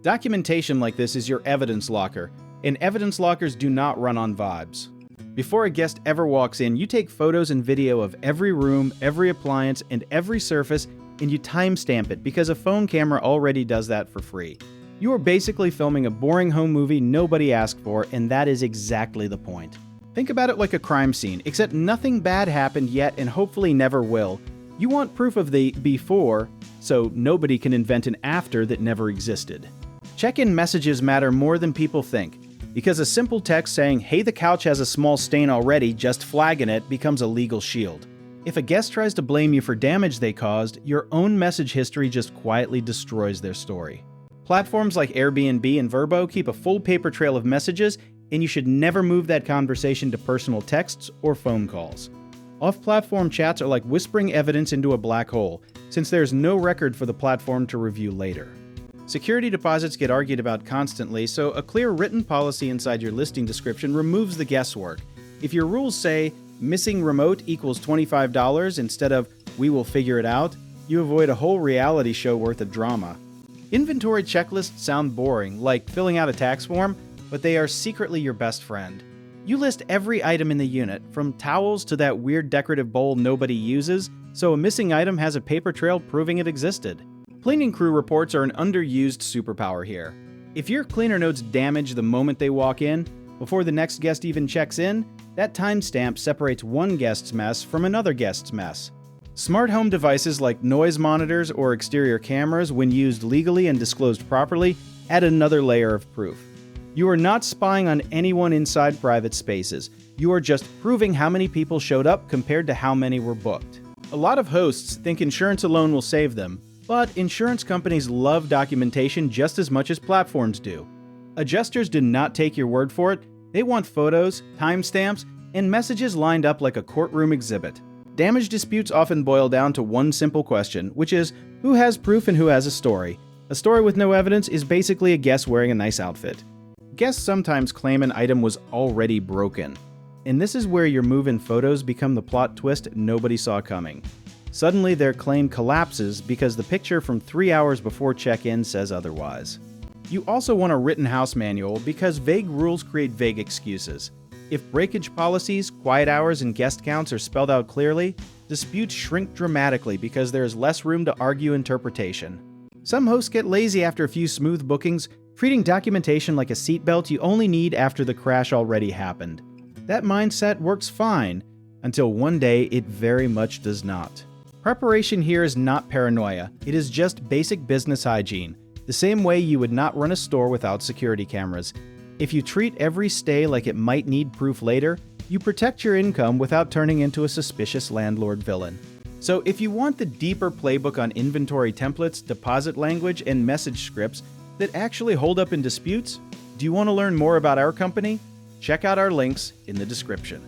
Documentation like this is your evidence locker, and evidence lockers do not run on vibes. Before a guest ever walks in, you take photos and video of every room, every appliance, and every surface, and you timestamp it because a phone camera already does that for free. You are basically filming a boring home movie nobody asked for, and that is exactly the point. Think about it like a crime scene, except nothing bad happened yet and hopefully never will. You want proof of the before, so nobody can invent an after that never existed. Check-in messages matter more than people think, because a simple text saying, "Hey, the couch has a small stain already, just flagging it," becomes a legal shield. If a guest tries to blame you for damage they caused, your own message history just quietly destroys their story. Platforms like Airbnb and Vrbo keep a full paper trail of messages, and you should never move that conversation to personal texts or phone calls. Off-platform chats are like whispering evidence into a black hole, since there's no record for the platform to review later. Security deposits get argued about constantly, so a clear written policy inside your listing description removes the guesswork. If your rules say, "Missing remote equals $25" instead of "We will figure it out," you avoid a whole reality show worth of drama. Inventory checklists sound boring, like filling out a tax form, but they are secretly your best friend. You list every item in the unit, from towels to that weird decorative bowl nobody uses, so a missing item has a paper trail proving it existed. Cleaning crew reports are an underused superpower here. If your cleaner notes damage the moment they walk in, before the next guest even checks in, that timestamp separates one guest's mess from another guest's mess. Smart home devices like noise monitors or exterior cameras, when used legally and disclosed properly, add another layer of proof. You are not spying on anyone inside private spaces. You are just proving how many people showed up compared to how many were booked. A lot of hosts think insurance alone will save them, but insurance companies love documentation just as much as platforms do. Adjusters do not take your word for it. They want photos, timestamps, and messages lined up like a courtroom exhibit. Damage disputes often boil down to one simple question, which is, who has proof and who has a story? A story with no evidence is basically a guest wearing a nice outfit. Guests sometimes claim an item was already broken. And this is where your move-in photos become the plot twist nobody saw coming. Suddenly their claim collapses because the picture from 3 hours before check-in says otherwise. You also want a written house manual because vague rules create vague excuses. If breakage policies, quiet hours, and guest counts are spelled out clearly, disputes shrink dramatically because there is less room to argue interpretation. Some hosts get lazy after a few smooth bookings, treating documentation like a seatbelt you only need after the crash already happened. That mindset works fine, until one day it very much does not. Preparation here is not paranoia, it is just basic business hygiene, the same way you would not run a store without security cameras. If you treat every stay like it might need proof later, you protect your income without turning into a suspicious landlord villain. So if you want the deeper playbook on inventory templates, deposit language, and message scripts that actually hold up in disputes, do you want to learn more about our company? Check out our links in the description.